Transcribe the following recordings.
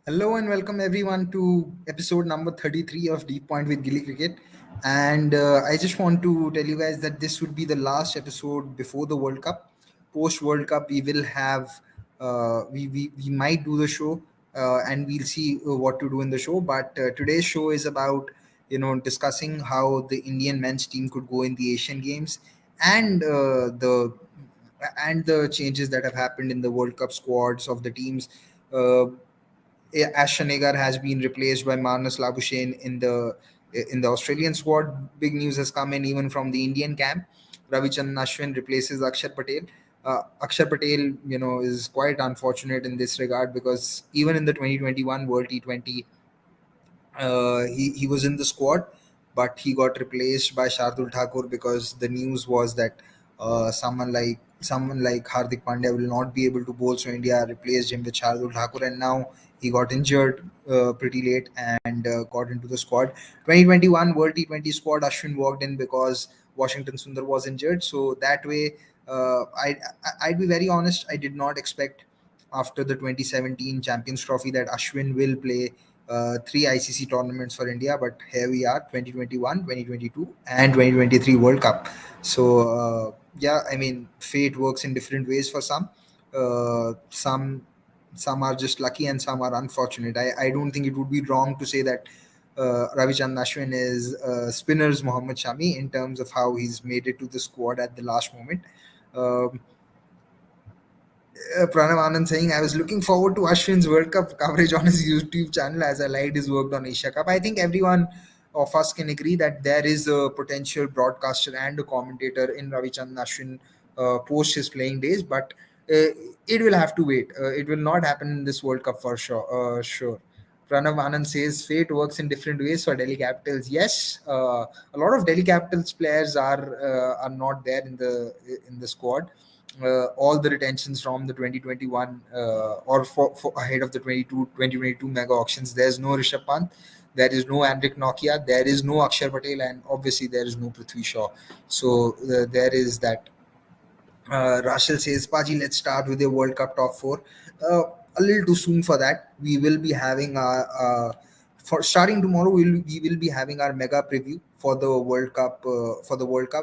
Hello and welcome everyone to episode number 33 of Deep Point with GillyCricket. And I just want to tell you guys that this would be the last episode before the World Cup. Post World Cup, we will have, we might do the show and we'll see what to do in the show. But today's show is about, discussing how the Indian men's team could go in the Asian Games and the changes that have happened in the World Cup squads of the teams. Uh, Ashanagar has been replaced by Marnus Labuschagne in the Australian squad. Big news has come in even from the Indian camp. Ravichandran Ashwin replaces Akshar Patel. Akshar Patel, is quite unfortunate in this regard because even in the 2021 World T20, he was in the squad, but he got replaced by Shardul Thakur because the news was that someone like Hardik Pandya will not be able to bowl, so India replaced him with Shardul Thakur, and now he got injured pretty late and got into the squad. 2021 World T20 squad, Ashwin walked in because Washington Sundar was injured, so that way, I'd be very honest, I did not expect after the 2017 Champions Trophy that Ashwin will play three ICC tournaments for India, but here we are, 2021, 2022, and 2023 World Cup. So, yeah, I mean, fate works in different ways for some. Some are just lucky and some are unfortunate. I don't think it would be wrong to say that Ravichandran Ashwin is spinners Mohammad Shami in terms of how he's made it to the squad at the last moment. Um Pranav Anand saying, I was looking forward to Ashwin's World Cup coverage on his YouTube channel as I liked his work on Asia Cup. I think everyone of us can agree that there is a potential broadcaster and a commentator in Ravichandran Ashwin post his playing days, but it will have to wait. It will not happen in this World Cup for sure. Sure. Pranav Anand says fate works in different ways for Delhi Capitals. Yes, a lot of Delhi Capitals players are not there in the squad. All the retentions from the 2021 or for ahead of the 2022 mega auctions. There's no Rishabh Pant, there is no Andrik Nokia, there is no Akshar Patel, and obviously there is no Prithvi Shaw. So there is that. Rachel says, Paji, let's start with the World Cup top four. A little too soon for that. We will be having for starting tomorrow. We will be having our mega preview for the World Cup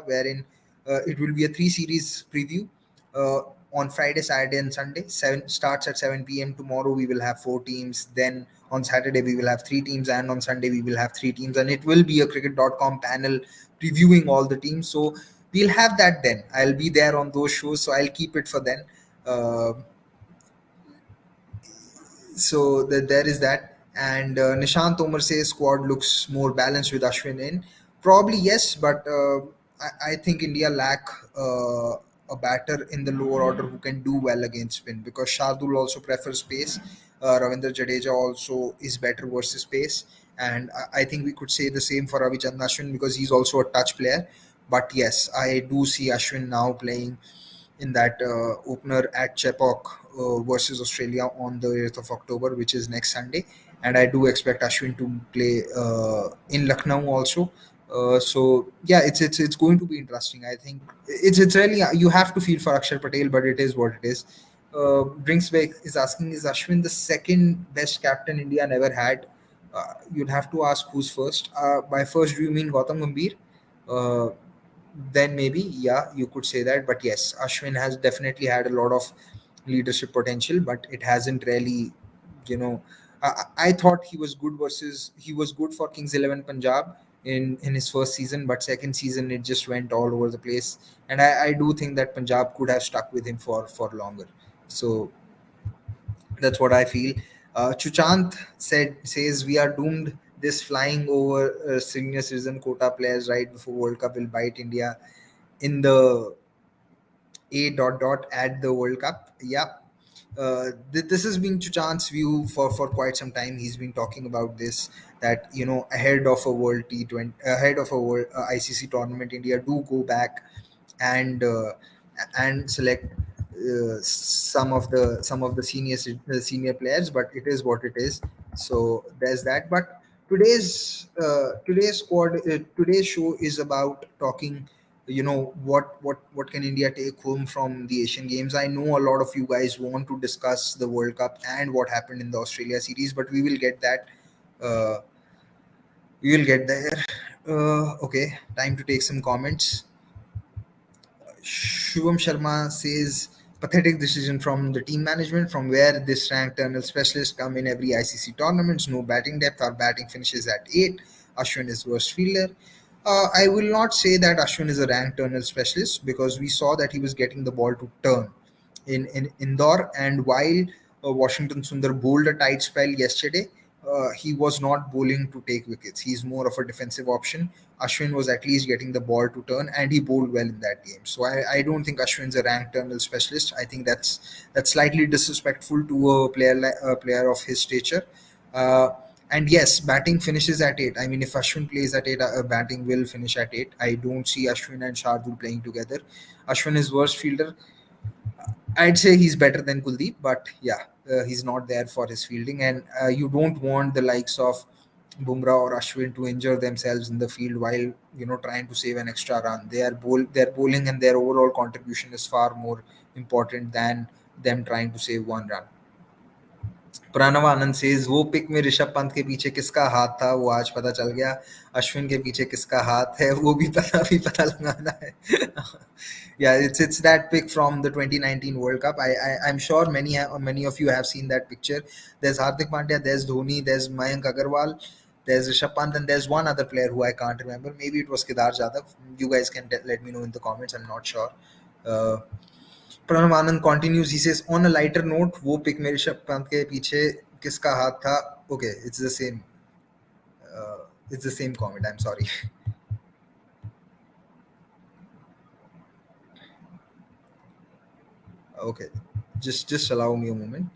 wherein it will be a three series preview uh, on Friday, Saturday, and Sunday. Seven starts at 7 p.m. Tomorrow we will have four teams. Then on Saturday we will have three teams, and on Sunday we will have three teams, and it will be a cricket.com panel previewing all the teams. So we'll have that then. I'll be there on those shows, so I'll keep it for then. Uh, so there is that. And Nishant Tomar says squad looks more balanced with Ashwin in. Probably yes, but I think India lack a batter in the lower order who can do well against spin because Shardul also prefers pace. Ravindra Jadeja also is better versus pace. And I think we could say the same for Ravichandran Ashwin because he's also a touch player. But yes, I do see Ashwin now playing in that opener at Chepauk versus Australia on the 8th of October, which is next Sunday. And I do expect Ashwin to play in Lucknow also. So yeah, it's going to be interesting. I think it's really you have to feel for Akshar Patel, but it is what it is. Brinksbeck is asking, is Ashwin the second best captain India never had? You'd have to ask who's first. By first, do you mean Gautam Gambhir? Uh, then maybe yeah, you could say that. But yes, Ashwin has definitely had a lot of leadership potential, but it hasn't really, you know. I thought he was good for Kings 11 Punjab in his first season, but second season it just went all over the place. And I do think that Punjab could have stuck with him for longer. So that's what I feel. Chuchant says we are doomed. This flying over senior citizen quota players right before World Cup will bite India in the A dot dot at the World Cup. Yeah. This has been Chuchant's view for quite some time. He's been talking about this that ahead of a World T20, ahead of a World ICC tournament, India do go back and select some of the senior players, but it is what it is. So there's that. But today's show is about talking what can India take home from the Asian Games. I know a lot of you guys want to discuss the World Cup and what happened in the Australia series, but we will get that. Uh, we will get there. Okay, time to take some comments. Shubham Sharma says, pathetic decision from the team management. From where this ranked tunnel specialist come in every ICC tournaments. No batting depth. Our batting finishes at 8. Ashwin is worst fielder. I will not say that Ashwin is a ranked tunnel specialist because we saw that he was getting the ball to turn in Indore. And while Washington Sundar bowled a tight spell yesterday, he was not bowling to take wickets. He's more of a defensive option. Ashwin was at least getting the ball to turn, and he bowled well in that game. So I don't think Ashwin's a ranked terminal specialist. I think that's slightly disrespectful to a player of his stature. Uh, and yes, batting finishes at 8. I mean, if Ashwin plays at 8, batting will finish at 8. I don't see Ashwin and Shardul playing together. Ashwin is worst fielder. I'd say he's better than Kuldeep, but yeah, he's not there for his fielding, and you don't want the likes of Bumrah or Ashwin to injure themselves in the field while trying to save an extra run. Their bowling and their overall contribution is far more important than them trying to save one run. Pranav Anand says वो pic में ऋषभ पंत के पीछे किसका हाथ था वो आज पता चल गया अश्विन के पीछे किसका हाथ है वो भी पता लगाना है yeah, it's that pic from the 2019 World Cup. I'm sure many of you have seen that picture. There's Hardik Pandya, there's Dhoni, there's Mayank Agarwal, there's Rishabh Pant, and there's one other player who I can't remember. Maybe it was Kedar Jadhav. You guys can let me know in the comments. I'm not sure. uh, Pranav Anand continues. He says, on a lighter note, वो pic में ऋषभ पंत के पीछे किसका हाथ था? Okay, it's the same comment. I'm sorry. Okay, just allow me a moment.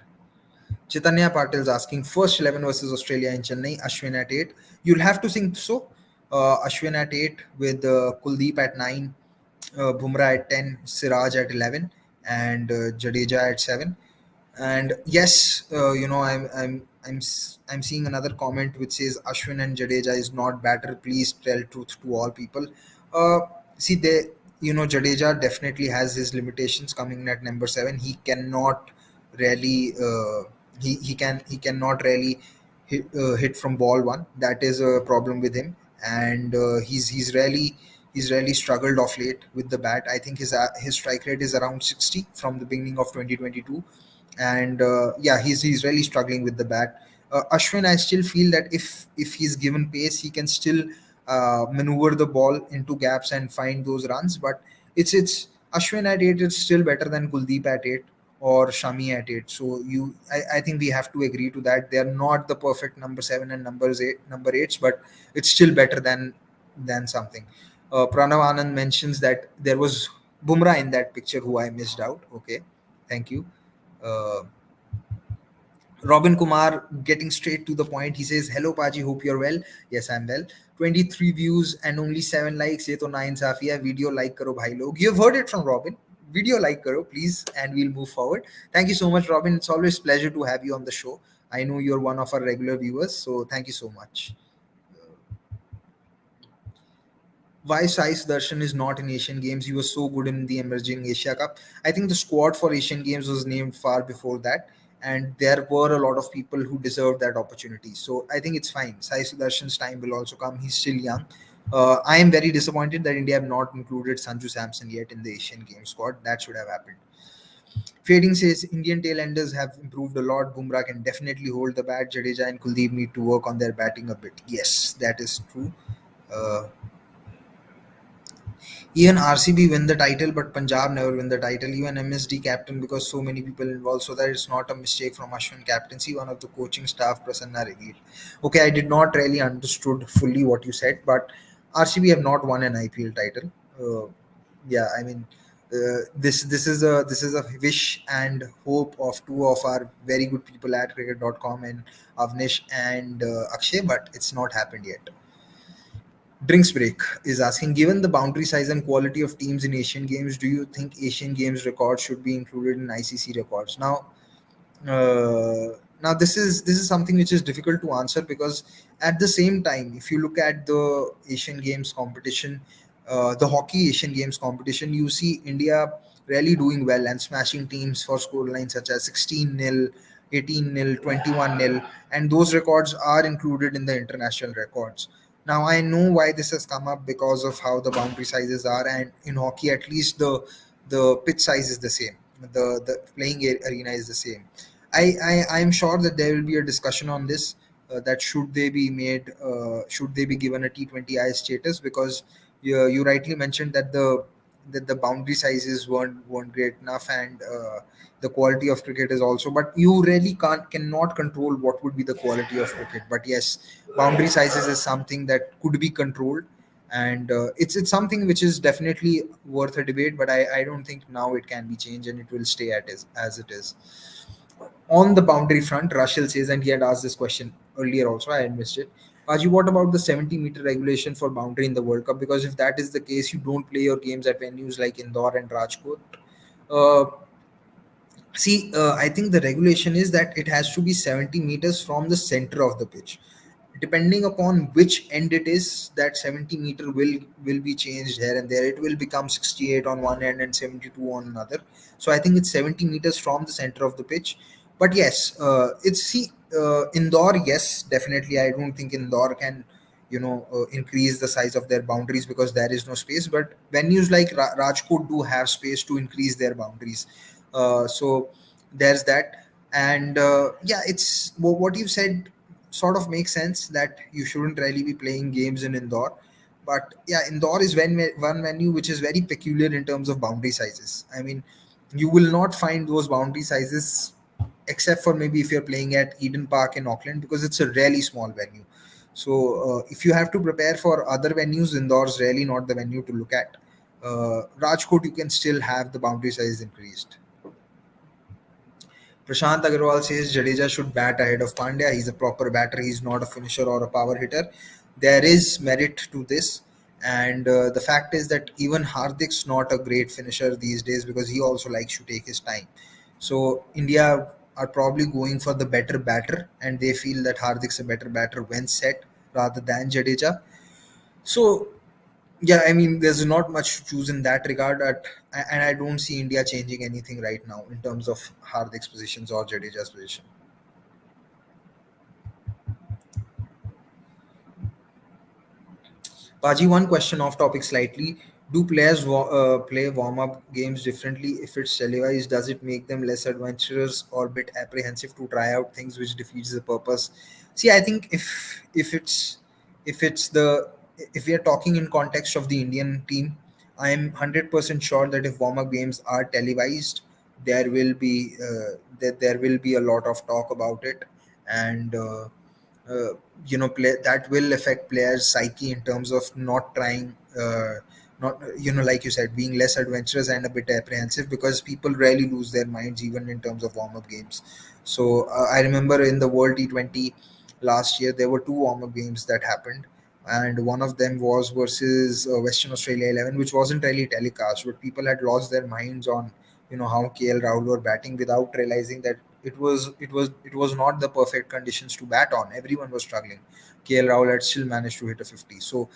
Chaitanya Patil is asking, first 11 versus Australia in Chennai, Ashwin at 8. You'll have to think so. Ashwin at 8 with Kuldeep at 9, Bumrah at 10, Siraj at 11, and Jadeja at 7. And yes, I'm seeing another comment which says Ashwin and Jadeja is not batter. Please tell truth to all people. Uh, See, Jadeja definitely has his limitations coming in at number 7. He cannot really he cannot really hit from ball one. That is a problem with him, and he's really struggled off late with the bat. I think his strike rate is around 60 from the beginning of 2022, and yeah, he's really struggling with the bat. Ashwin, I still feel that if he's given pace, he can still maneuver the ball into gaps and find those runs. But it's Ashwin at 8 is still better than Kuldeep at 8 or Shami at 8. So I think we have to agree to that. They are not the perfect number 7 and number 8s, but it's still better than something. Pranav Anand mentions that there was Bumrah in that picture who I missed out. Okay, thank you. Uh, Robin Kumar getting straight to the point. He says, "Hello, Paji. Hope you're well. Yes, I'm well. 23 views and only 7 likes. ये तो नाइंसाफी है. Video like करो भाई लोग. You've heard it from Robin. Video like करो please, and we'll move forward. Thank you so much, Robin. It's always pleasure to have you on the show. I know you're one of our regular viewers, so thank you so much. Why Sai Sudarshan is not in Asian Games? He was so good in the emerging Asia Cup. I think the squad for Asian Games was named far before that, and there were a lot of people who deserved that opportunity. So I think it's fine. Sai Sudarshan's time will also come. He's still young. I am very disappointed that India have not included Sanju Samson yet in the Asian Games squad. That should have happened. Fading says Indian tailenders have improved a lot. Bumrah can definitely hold the bat. Jadeja and Kuldeep need to work on their batting a bit. Yes, that is true. Uh, Even RCB win the title, but Punjab never win the title. Even MSD captain because so many people involved, so that it's not a mistake from Ashwin captaincy. One of the coaching staff, Prasanna revealed. Okay, I did not really understood fully what you said, but RCB have not won an IPL title. Yeah, I mean, this is a wish and hope of two of our very good people at cricket.com and Avnish and Akshay, but it's not happened yet. Drinks Break is asking, given the boundary size and quality of teams in Asian Games, do you think Asian Games records should be included in ICC records? Now this is something which is difficult to answer because at the same time, if you look at the Asian Games competition, the hockey Asian Games competition, you see India really doing well and smashing teams for scorelines such as 16-0, 18-0, 21-0, and those records are included in the international records. Now I know why this has come up because of how the boundary sizes are, and in hockey at least the pitch size is the same. The playing arena is the same. I'm sure that there will be a discussion on this, that should they be given a T20I status, because you rightly mentioned that the boundary sizes weren't great enough, and the quality of cricket is also, but you really cannot control what would be the quality of cricket. But yes, boundary sizes is something that could be controlled, and it's something which is definitely worth a debate, but I don't think now it can be changed, and it will stay as it is. On the boundary front, Russell says, and he had asked this question earlier also, I had missed it. Paji, what about the 70-meter regulation for boundary in the World Cup? Because if that is the case, you don't play your games at venues like Indore and Rajkot. Uh, See, I think the regulation is that it has to be 70 meters from the center of the pitch. Depending upon which end it is, that 70-meter will be changed here and there. It will become 68 on one end and 72 on another. So I think it's 70 meters from the center of the pitch. But yes, it's see indoor. Yes, definitely. I don't think indoor can increase the size of their boundaries because there is no space. But venues like Rajkot do have space to increase their boundaries. So there's that. And yeah, it's what you said sort of makes sense, that you shouldn't really be playing games in Indore. But yeah, Indore is one venue which is very peculiar in terms of boundary sizes. I mean, you will not find those boundary sizes except for maybe if you're playing at Eden Park in Auckland, because it's a really small venue. So if you have to prepare for other venues, Indore's really not the venue to look at. Rajkot, you can still have the boundary size increased. Prashant Agarwal says Jadeja should bat ahead of Pandya. He's a proper batter. He's not a finisher or a power hitter. There is merit to this. And the fact is that even Hardik's not a great finisher these days because he also likes to take his time. So India are probably going for the better batter, and they feel that Hardik's a better batter when set rather than Jadeja. So yeah, I mean, there's not much to choose in that regard, and I don't see India changing anything right now in terms of Hardik's positions or Jadeja's position. Paji, one question off topic slightly. Do players play warm up games differently? If it's televised, does it make them less adventurous or bit apprehensive to try out things, which defeats the purpose? See, I think if it's the if we are talking in context of the Indian team, I am 100% sure that if warm up games are televised, there will be a lot of talk about it, and uh, that will affect players psyche in terms of not trying, not like you said, being less adventurous and a bit apprehensive, because people rarely lose their minds even in terms of warm-up games. So I remember in the World T20 last year there were two warm-up games that happened, and one of them was versus Western Australia 11, which wasn't really telecast, but people had lost their minds on how KL Rahul were batting without realizing that it was not the perfect conditions to bat on. Everyone was struggling. KL Rahul had still managed to hit a 50. So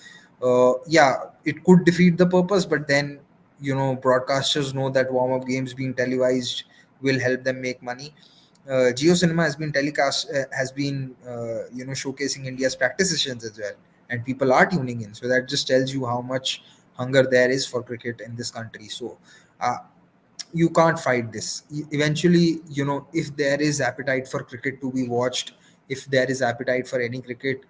yeah, it could defeat the purpose, but then broadcasters know that warm up games being televised will help them make money. Geo Cinema has been showcasing India's practice sessions as well, and people are tuning in. So that just tells you how much hunger there is for cricket in this country. So uh, you can't fight this. Eventually, if there is appetite for cricket to be watched, if there is appetite for any cricket,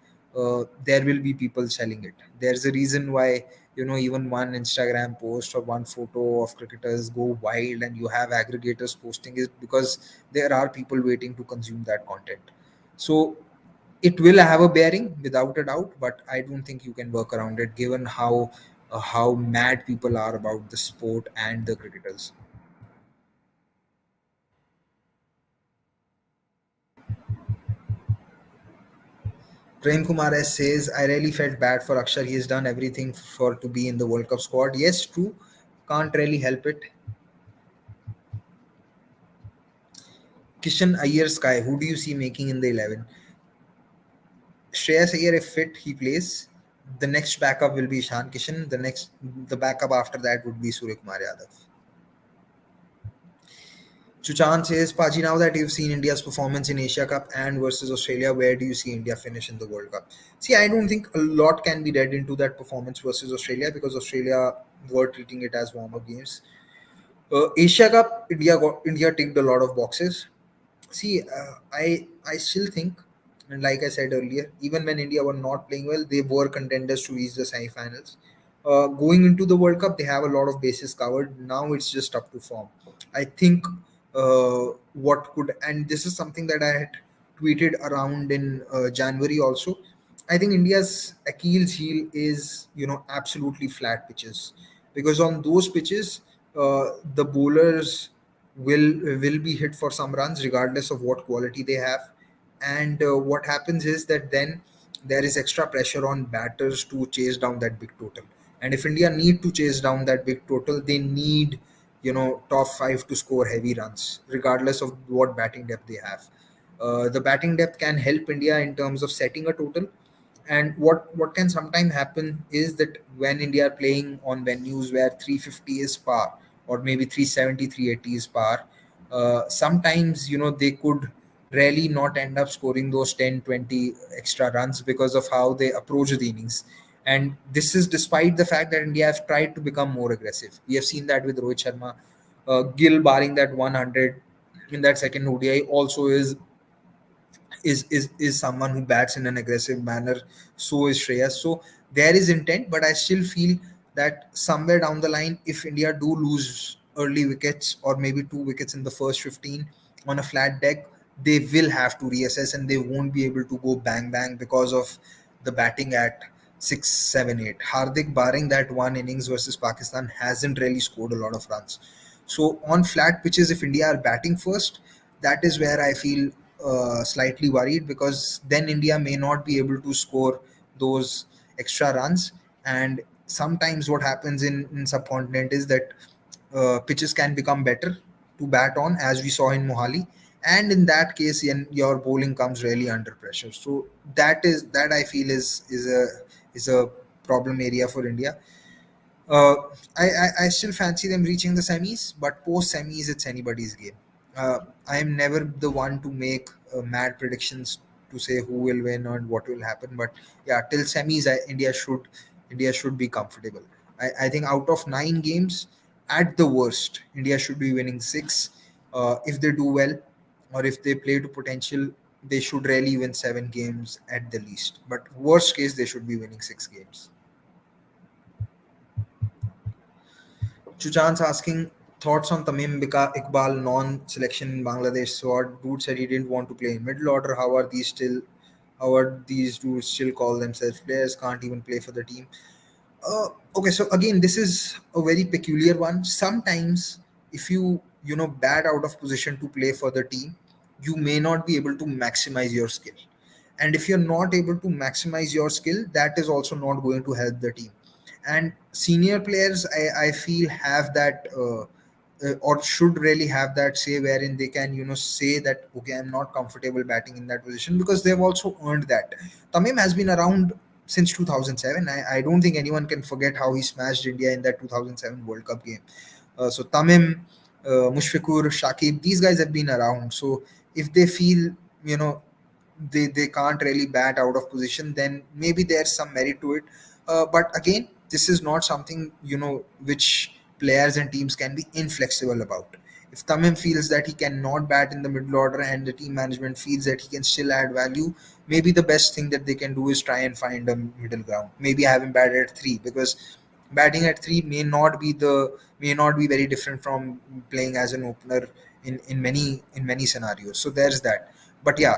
there will be people selling it. There's a reason why even one Instagram post or one photo of cricketers go wild, and you have aggregators posting it, because there are people waiting to consume that content. So it will have a bearing without a doubt, but I don't think you can work around it given how mad people are about the sport and the cricketers. Prem Kumar S says, I really felt bad for Akshar. He has done everything for to be in the World Cup squad. Yes, true. Can't really help it. Kishan Iyer Sky, who do you see making in the 11? Shreyas Iyer, if fit, he plays. The next backup will be Ishan Kishan. The backup after that would be Surya Kumar Yadav. Chuchan says, Paji, now that you've seen India's performance in Asia Cup and versus Australia, where do you see India finish in the World Cup? See, I don't think a lot can be read into that performance versus Australia because Australia were treating it as warm up games. Asia Cup, India ticked a lot of boxes. See, I still think, and like I said earlier, even when India were not playing well, they were contenders to reach the semi-finals. Going into the World Cup, they have a lot of bases covered. Now it's just up to form. I think what could, and this is something that I had tweeted around in January also. I think India's Achilles heel is absolutely flat pitches, because on those pitches the bowlers will be hit for some runs regardless of what quality they have. And what happens is that then there is extra pressure on batters to chase down that big total. And if India need to chase down that big total, they need top 5 to score heavy runs regardless of what batting depth they have. The batting depth can help India in terms of setting a total. And what can sometimes happen is that when India are playing on venues where 350 is par, or maybe 370, 380 is par, sometimes they could really not end up scoring those 10, 20 extra runs because of how they approach the innings. And this is despite the fact that India have tried to become more aggressive. We have seen that with Rohit Sharma. Gill barring that 100 in that second ODI also is someone who bats in an aggressive manner. So is Shreyas. So there is intent, but I still feel that somewhere down the line, if India do lose early wickets or maybe 2 wickets in the first 15 on a flat deck, they will have to reassess and they won't be able to go bang bang because of the batting at 6, 7, 8. Hardik, barring that one innings versus Pakistan, hasn't really scored a lot of runs. So on flat pitches, if India are batting first, that is where I feel slightly worried, because then India may not be able to score those extra runs. And sometimes what happens in subcontinent is that pitches can become better to bat on, as we saw in Mohali. And in that case, your bowling comes really under pressure. So that I feel is a problem area for India. uh, I still fancy them reaching the semis, but post semis, it's anybody's game. I am never the one to make mad predictions to say who will win and what will happen. But yeah, till semis, India should be comfortable. I think out of 9 games, at the worst, India should be winning 6. If they do well, or if they play to potential, they should really win 7 games at the least. But worst case, they should be winning 6 games. Chuchan's asking thoughts on Tamim Iqbal non-selection in Bangladesh squad. Dude said he didn't want to play in middle order. How are these dudes still call themselves players? Can't even play for the team. Okay, so again, this is a very peculiar one. Sometimes, if you bat out of position to play for the team, you may not be able to maximize your skill. And if you're not able to maximize your skill, that is also not going to help the team. And senior players, I feel, have that or should really have that say, wherein they can say that, okay, I'm not comfortable batting in that position, because they've also earned that. Tamim has been around since 2007. I don't think anyone can forget how he smashed India in that 2007 World Cup game. So Tamim, Mushfiqur, Shakib, these guys have been around. So if they feel you know they can't really bat out of position, then maybe there's some merit to it. But again, this is not something which players and teams can be inflexible about. If Tamim feels that he cannot bat in the middle order and the team management feels that he can still add value, maybe the best thing that they can do is try and find a middle ground. Maybe have him bat at three, because batting at three may not be very different from playing as an opener in many scenarios. So there's that. But yeah,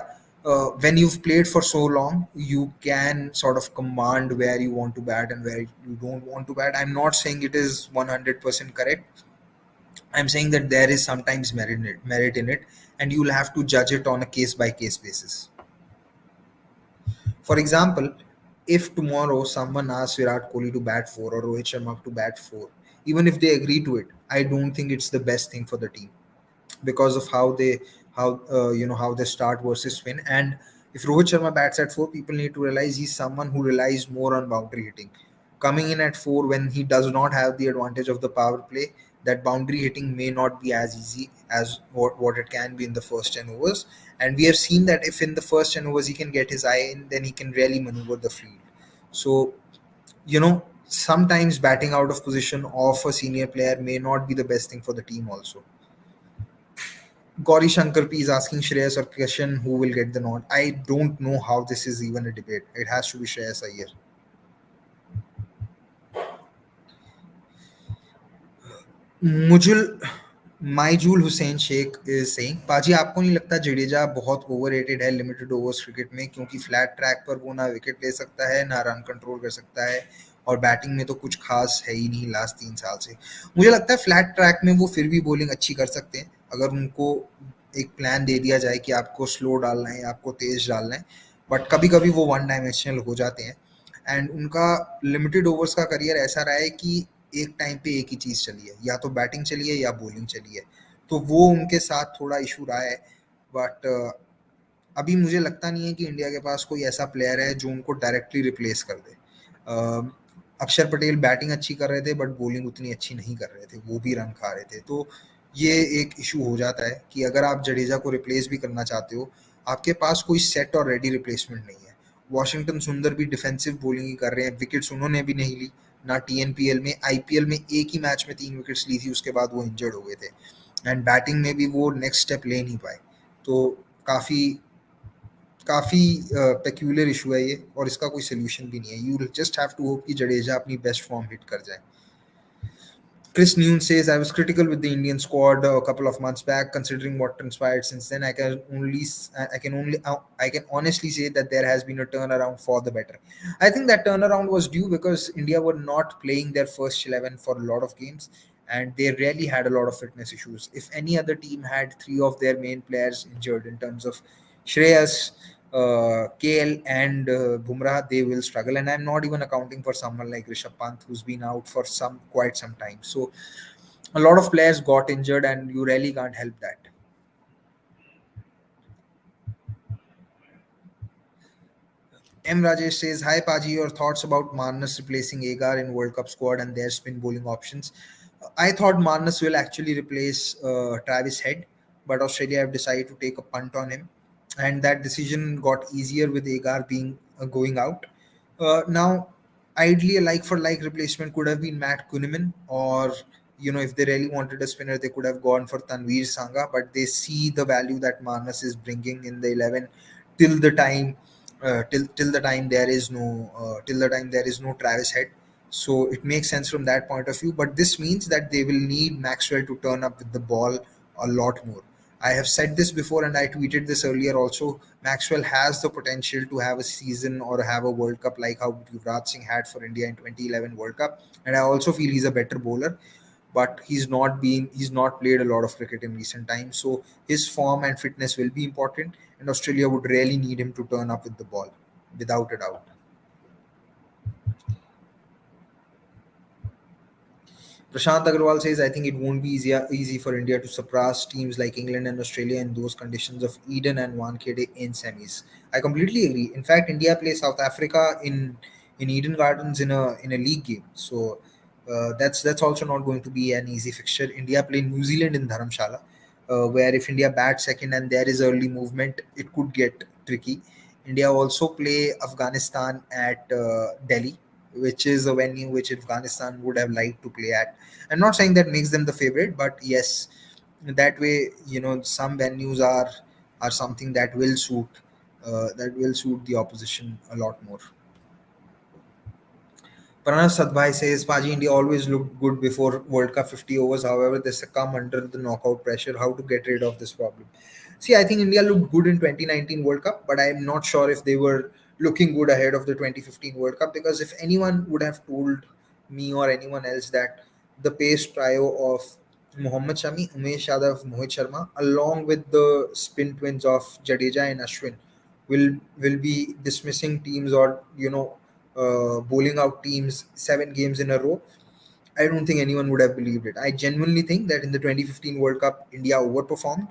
when you've played for so long, you can sort of command where you want to bat and where you don't want to bat. I'm not saying it is 100% correct. I'm saying that there is sometimes merit in it, and you'll have to judge it on a case by case basis. For example, if tomorrow someone asks Virat Kohli to bat four or Rohit Sharma to bat four, even if they agree to it, I don't think it's the best thing for the team, because of how they start versus win. And If Rohit Sharma bats at 4, people need to realize he's someone who relies more on boundary hitting. Coming in at 4 when he does not have the advantage of the power play, that boundary hitting may not be as easy as what it can be in the first 10 overs. And we have seen that if in the first 10 overs he can get his eye in, then he can really maneuver the field. So, sometimes batting out of position of a senior player may not be the best thing for the team also. Gauri Shankar P is asking Shreyas or Kishan who will get the nod. I don't know how this is even a debate. It has to be Shreyas Iyer. Mujul Maijul Hussain Sheikh is saying, पाजी आपको नहीं लगता जडेजा बहुत overrated है limited overs cricket में, क्योंकि flat track पर वो ना विकेट ले सकता है ना रन कंट्रोल कर सकता है, और बैटिंग में तो कुछ खास है ही नहीं लास्ट 3 साल से. मुझे लगता है फ्लैट ट्रैक में वो फिर भी बॉलिंग अच्छी कर सकते हैं अगर उनको एक प्लान दे दिया जाए कि आपको स्लो डालना है, आपको तेज डालना है. बट कभी कभी वो वन डायमेंशनल हो जाते हैं. एंड उनका लिमिटेड ओवर्स का करियर ऐसा रहा है कि एक टाइम पे एक ही चीज़ चली है, या तो बैटिंग चली है या बॉलिंग चली है. तो वो उनके साथ थोड़ा इशू रहा है. बट अभी मुझे लगता नहीं है कि इंडिया के पास कोई ऐसा प्लेयर है जो उनको डायरेक्टली रिप्लेस कर दे. अक्षर पटेल बैटिंग अच्छी कर रहे थे बट बॉलिंग उतनी अच्छी नहीं कर रहे थे, वो भी रन खा रहे थे. तो ये एक इशू हो जाता है कि अगर आप जडेजा को रिप्लेस भी करना चाहते हो, आपके पास कोई सेट और रेडी रिप्लेसमेंट नहीं है. वॉशिंगटन सुंदर भी डिफेंसिव बॉलिंग ही कर रहे हैं, विकेट्स उन्होंने भी नहीं ली ना टीएनपीएल में. आईपीएल में एक ही मैच में 3 विकेट्स ली थी, उसके बाद वो इंजर्ड हो गए थे. एंड बैटिंग में भी वो नेक्स्ट स्टेप ले नहीं पाए. तो काफ़ी काफ़ी पेक्यूलर इशू है ये, और इसका कोई सोल्यूशन भी नहीं है. You just have to hope कि जडेजा अपनी बेस्ट फॉर्म हिट कर जाए. Chris Noon says, I was critical with the Indian squad a couple of months back. Considering what transpired since then, I can honestly say that there has been a turnaround for the better. I think that turnaround was due because India were not playing their first 11 for a lot of games, and they really had a lot of fitness issues. If any other team had three of their main players injured in terms of Shreyas, KL, and Bumrah, they will struggle. And I'm not even accounting for someone like Rishabh Pant, who's been out for quite some time. So a lot of players got injured, and you really can't help that. M. Rajesh says, Hi Paji, your thoughts about Marnus replacing Agar in World Cup squad and their spin bowling options? I thought Marnus will actually replace Travis Head, but Australia have decided to take a punt on him. And that decision got easier with Agar being going out. Now, ideally, a like for like replacement could have been Matt Kuhneman, or if they really wanted a spinner, they could have gone for Tanveer Sangha. But they see the value that Marnus is bringing in the 11 till the time till the time there is no Travis Head. So it makes sense from that point of view. But this means that they will need Maxwell to turn up with the ball a lot more. I have said this before and I tweeted this earlier also. Maxwell has the potential to have a season or have a World Cup like how Yuvraj Singh had for India in 2011 World Cup. And I also feel he's a better bowler, but he's not played a lot of cricket in recent times. So his form and fitness will be important, and Australia would really need him to turn up with the ball, without a doubt. Prashant Agarwal says, I think it won't be easy for India to surpass teams like England and Australia in those conditions of Eden and Wankhede in semis. I completely agree. In fact, India plays South Africa in Eden Gardens in a league game. So that's also not going to be an easy fixture. India play New Zealand in Dharamshala, where if India bats second and there is early movement, it could get tricky. India also play Afghanistan at Delhi, which is a venue which Afghanistan would have liked to play at. I'm not saying that makes them the favorite, but yes, that way, some venues are something that will suit the opposition a lot more. Pranav Sadbhai says, Paji, India always looked good before World Cup 50 overs. However, they succumb under the knockout pressure. How to get rid of this problem? See, I think India looked good in 2019 World Cup, but I'm not sure if they were looking good ahead of the 2015 World Cup, because if anyone would have told me or anyone else that the pace trio of Mohammad Shami, Umesh Yadav, Mohit Sharma, along with the spin twins of Jadeja and Ashwin, will be dismissing teams, or bowling out teams 7 games in a row, I don't think anyone would have believed it. I genuinely think that in the 2015 World Cup, India overperformed.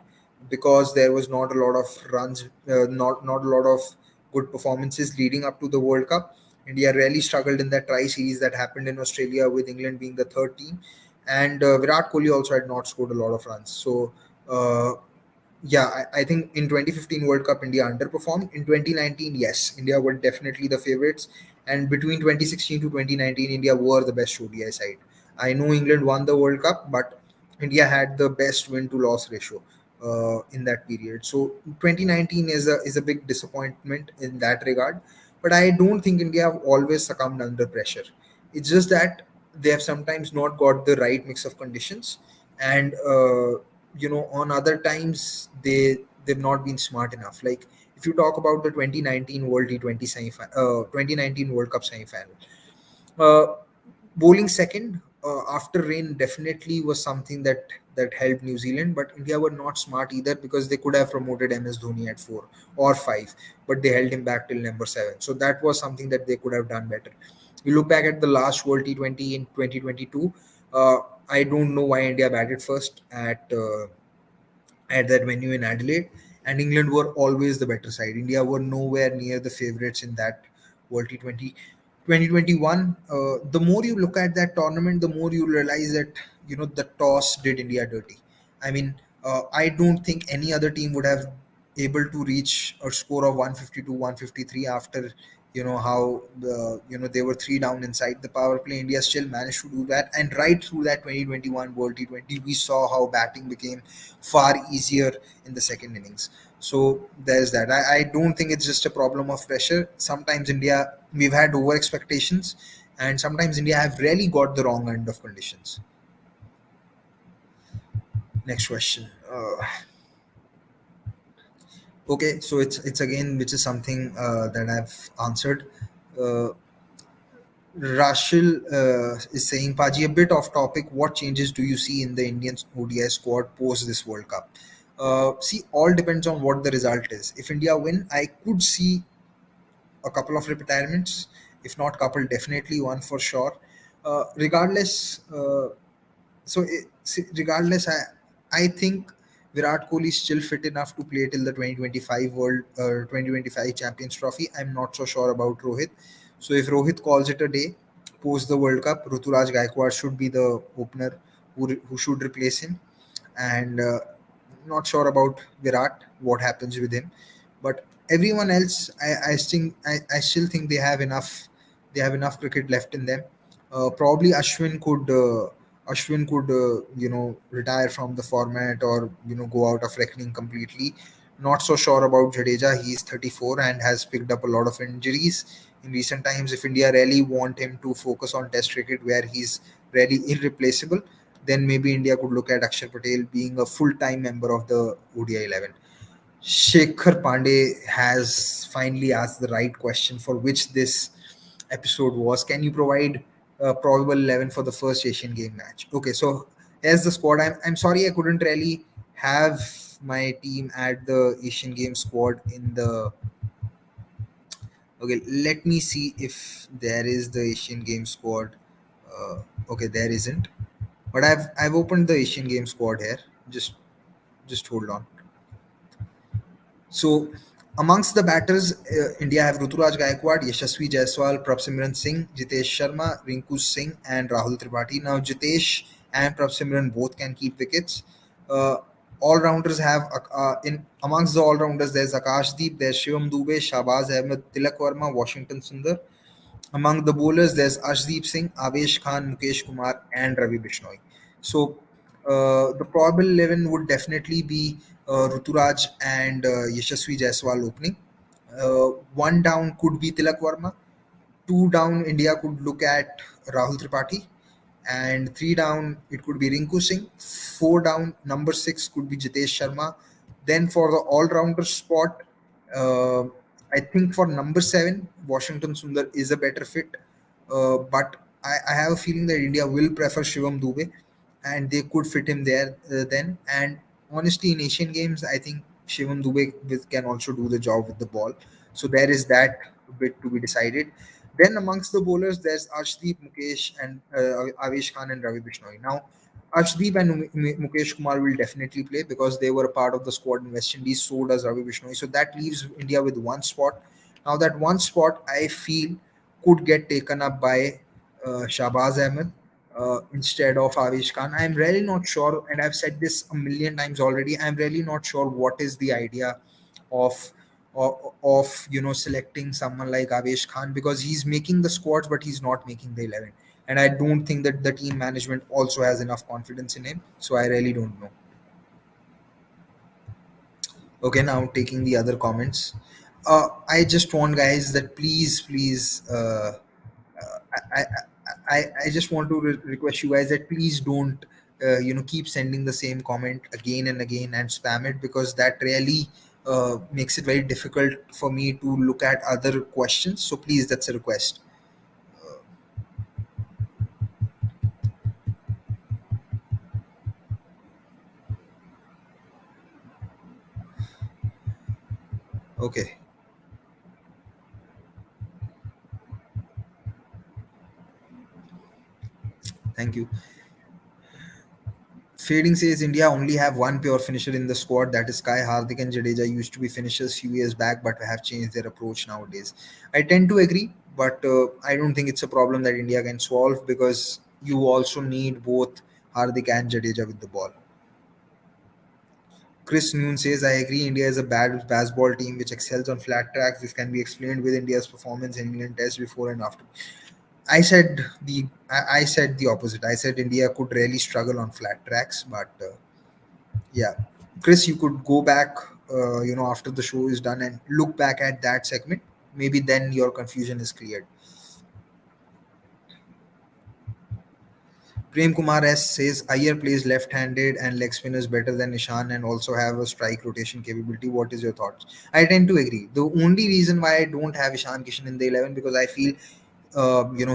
because there was not a lot of runs, not a lot of good performances leading up to the World Cup. India really struggled in that try series that happened in Australia, with England being the third team, and Virat Kohli also had not scored a lot of runs. So uh, yeah, I think in 2015 World Cup India underperformed. In 2019, yes, India were definitely the favorites, and between 2016 to 2019, India were the best ODI side. I know England won the World Cup, but India had the best win to loss ratio in that period. So 2019 is a big disappointment in that regard. But I don't think India have always succumbed under pressure. It's just that they have sometimes not got the right mix of conditions, and on other times they've not been smart enough. Like, if you talk about the 2019 World T20 semi 2019 World Cup semi-final, uh, bowling second after rain definitely was something that helped New Zealand, but India were not smart either, because they could have promoted MS Dhoni at 4 or 5, but they held him back till number 7. So that was something that they could have done better. You look back at the last World T20 in 2022. uh, I don't know why India batted first at that venue in Adelaide, and England were always the better side. India were nowhere near the favourites in that World T20. 2021, the more you look at that tournament, the more you realize that the toss did India dirty. I mean, I don't think any other team would have able to reach a score of 152, 153 after how they were three down inside the power play. India still managed to do that, and right through that 2021 World T20, we saw how batting became far easier in the second innings. So there's that. I don't think it's just a problem of pressure. Sometimes India, we've had over expectations, and sometimes India have really got the wrong end of conditions. Next question. Okay, so it's again, which is something that I've answered. Uh, Rashil is saying, Paji, a bit off topic. What changes do you see in the Indian ODI squad post this World Cup? See, all depends on what the result is. If India win, I could see a couple of retirements. If not couple, definitely one for sure. Regardless, regardless, I think Virat Kohli is still fit enough to play till the 2025 World 2025 Champions Trophy. I'm not so sure about Rohit. So if Rohit calls it a day post the World Cup, Ruturaj Gaikwad should be the opener who should replace him. And not sure about Virat, what happens with him, but everyone else, I still think they have enough cricket left in them. Probably Ashwin could retire from the format, or go out of reckoning completely. Not so sure about Jadeja. He's 34 and has picked up a lot of injuries in recent times. If India really want him to focus on Test cricket, where he's really irreplaceable, then maybe India could look at Akshar Patel being a full-time member of the ODI 11. Shekhar Pandey has finally asked the right question for which this episode was. Can you provide a probable 11 for the first Asian game match? Okay, so here's the squad. I'm sorry I couldn't really have my team add the Asian game squad in the. Okay, let me see if there is the Asian game squad. Okay, there isn't. But I've opened the Asian game squad here. Just hold on. So, amongst the batters, India have Ruturaj Gaikwad, Yashasvi Jaiswal, Prabhsimran Singh, Jitesh Sharma, Rinku Singh, and Rahul Tripathi. Now, Jitesh and Prabhsimran both can keep wickets. Uh, all-rounders have in amongst the all-rounders, there's Akash Deep, there's Shivam Dubey, Shahbaz Ahmed, Tilak Verma, Washington Sundar. Among the bowlers, there's Ashdeep Singh, Avesh Khan, Mukesh Kumar, and Ravi Bishnoi. So the probable 11 would definitely be Ruturaj and Yashasvi Jaiswal opening. One down could be Tilak Verma. Two down, India could look at Rahul Tripathi, and three down it could be Rinku Singh. Four down, number six could be Jitesh Sharma. Then for the all-rounder spot, uh, I think for number seven, Washington Sundar is a better fit. But I have a feeling that India will prefer Shivam Dubey, and they could fit him there then. And honestly, in Asian games, I think Shivam Dubey can also do the job with the ball. So there is that bit to be decided. Then amongst the bowlers, there's Arshdeep, Mukesh, and Avesh Khan and Ravi Bishnoi. Now, Arshdeep and Mukesh Kumar will definitely play because they were a part of the squad in West Indies. So does Ravi Bishnoi. So that leaves India with one spot. Now that one spot, I feel, could get taken up by Shahbaz Ahmed instead of Avesh Khan. I'm really not sure, and I've said this a million times already. I'm really not sure what is the idea of selecting someone like Avesh Khan, because he's making the squads, but he's not making the 11, and I don't think that the team management also has enough confidence in him. So I really don't know. Okay, now taking the other comments. I just want guys that please, I, I, I just want to request you guys that please don't keep sending the same comment again and again and spam it, because that really makes it very difficult for me to look at other questions. So please, that's a request. Okay, thank you. Fading says India only have one pure finisher in the squad, that is Kai. Hardik and Jadeja used to be finishers few years back, but have changed their approach nowadays. I tend to agree, but I don't think it's a problem that India can solve, because you also need both Hardik and Jadeja with the ball. Chris Noon says, I agree, India is a bad baseball team which excels on flat tracks. This can be explained with India's performance in England Test before and after. I said the opposite. I said India could really struggle on flat tracks, but yeah, Chris, you could go back, after the show is done and look back at that segment. Maybe then your confusion is cleared. Prem Kumar S says Iyer plays left-handed and leg spinners better than Nishan and also have a strike rotation capability. What is your thoughts? I tend to agree. The only reason why I don't have Ishan Kishan in the 11, because I feel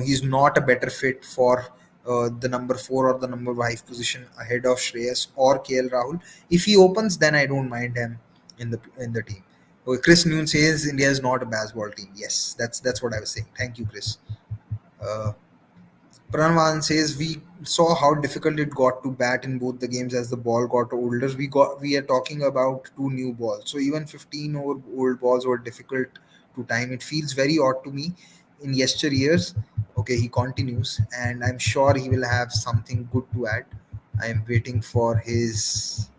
he's not a better fit for the number 4 or the number 5 position ahead of Shreyas or KL Rahul. If he opens, then I don't mind him in the team. Okay, Chris Noon says India is not a baseball team. Yes, that's what I was saying. Thank you, Chris. Uh, Pranvan says we saw how difficult it got to bat in both the games as the ball got older. We are talking about two new balls, so even 15 over old balls were difficult to time. It feels very odd to me in yesteryears. Okay, he continues, and I'm sure he will have something good to add. I am waiting for his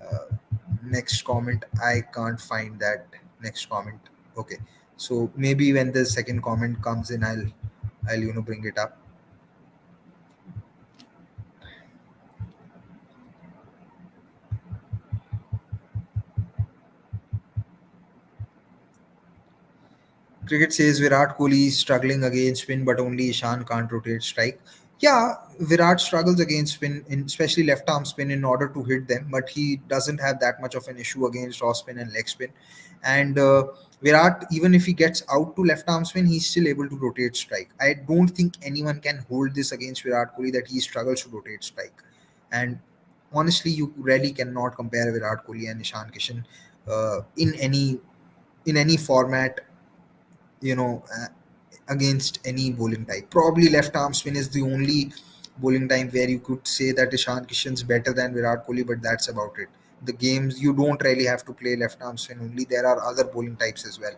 uh, next comment. I can't find that next comment. Okay, so maybe when the second comment comes in, I'll bring it up. Cricket says Virat Kohli is struggling against spin, but only Ishan can't rotate strike. Yeah, Virat struggles against spin, especially left arm spin, in order to hit them, but he doesn't have that much of an issue against off spin and leg spin. And Virat, even if he gets out to left arm spin, he's still able to rotate strike. I don't think anyone can hold this against Virat Kohli, that he struggles to rotate strike. And honestly, you really cannot compare Virat Kohli and Ishan Kishan in any format, against any bowling type. Probably left arm spin is the only bowling type where you could say that Ishan Kishan's better than Virat Kohli, but that's about it. The games, you don't really have to play left arm spin only. There are other bowling types as well.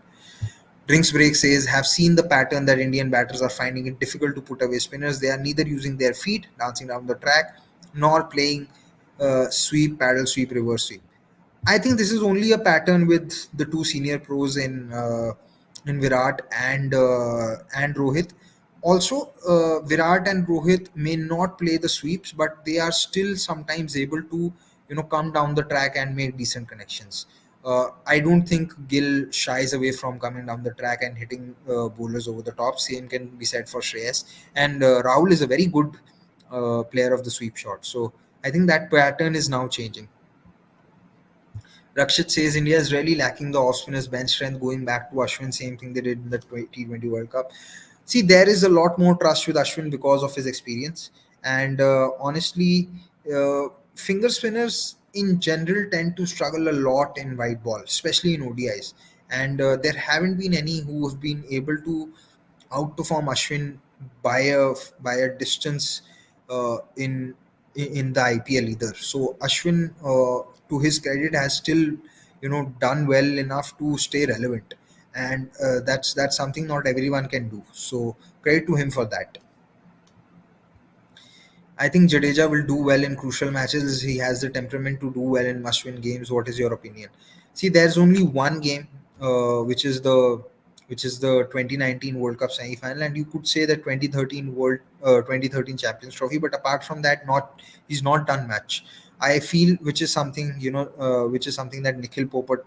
Drinks Break says, have seen the pattern that Indian batters are finding it difficult to put away spinners. They are neither using their feet, dancing down the track, nor playing sweep, paddle sweep, reverse sweep. I think this is only a pattern with the two senior pros in Virat and Rohit. Also, Virat and Rohit may not play the sweeps, but they are still sometimes able to come down the track and make decent connections. I don't think Gill shies away from coming down the track and hitting bowlers over the top. Same can be said for Shreyas, and Rahul is a very good player of the sweep shot. So I think that pattern is now changing. Rakshit says India is really lacking the off spinners bench strength going back to Ashwin, same thing they did in the T20 World Cup. See, there is a lot more trust with Ashwin because of his experience. And honestly, finger spinners in general tend to struggle a lot in white ball, especially in ODIs. And there haven't been any who have been able to outperform Ashwin by a distance in in the IPL either. So Ashwin, to his credit, has still done well enough to stay relevant, and that's something not everyone can do. So credit to him for that. I think Jadeja will do well in crucial matches. He has the temperament to do well in must-win games. What is your opinion? See, there's only one game, which is the 2019 World Cup semi-final, and you could say the 2013 Champions Trophy. But apart from that, not he's not done much. I feel which is something that Nikhil Popat,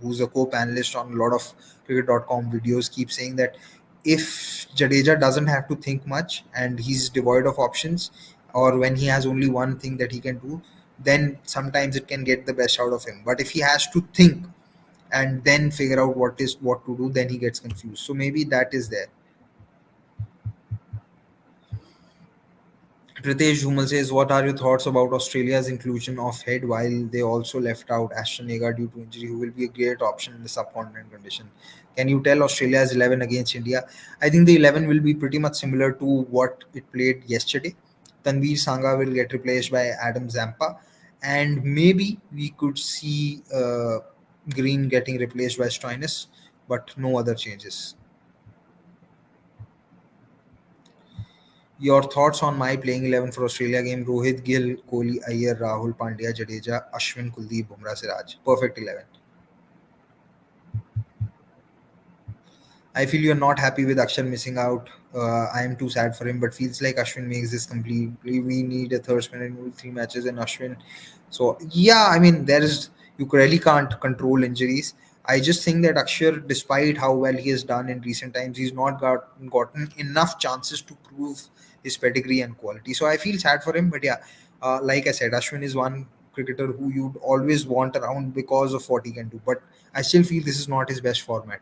who's a co-panelist on a lot of cricket.com videos, keeps saying that if Jadeja doesn't have to think much and he's devoid of options, or when he has only one thing that he can do, then sometimes it can get the best out of him. But if he has to think and then figure out what to do, then he gets confused. So maybe that is there. Pritesh Jumal says, "What are your thoughts about Australia's inclusion of Head while they also left out Ashtonega due to injury, who will be a great option in the subcontinent condition? Can you tell Australia's 11 against India?" I think the 11 will be pretty much similar to what it played yesterday. Tanveer Sangha will get replaced by Adam Zampa, and maybe we could see Green getting replaced by Stoinis, but no other changes. Your thoughts on my playing 11 for Australia game: Rohit, Gill, Kohli, Iyer, Rahul, Pandya, Jadeja, Ashwin, Kuldeep, Bumrah, Siraj. Perfect 11. I feel you're not happy with Akshar missing out. I am too sad for him, but feels like Ashwin makes this completely. We need a third spinner in all three matches, and Ashwin. So yeah, I mean there is you really can't control injuries. I just think that Akshar, despite how well he has done in recent times, he's not gotten enough chances to prove his pedigree and quality. So I feel sad for him, but yeah, like I said, Ashwin is one cricketer who you'd always want around because of what he can do. But I still feel this is not his best format.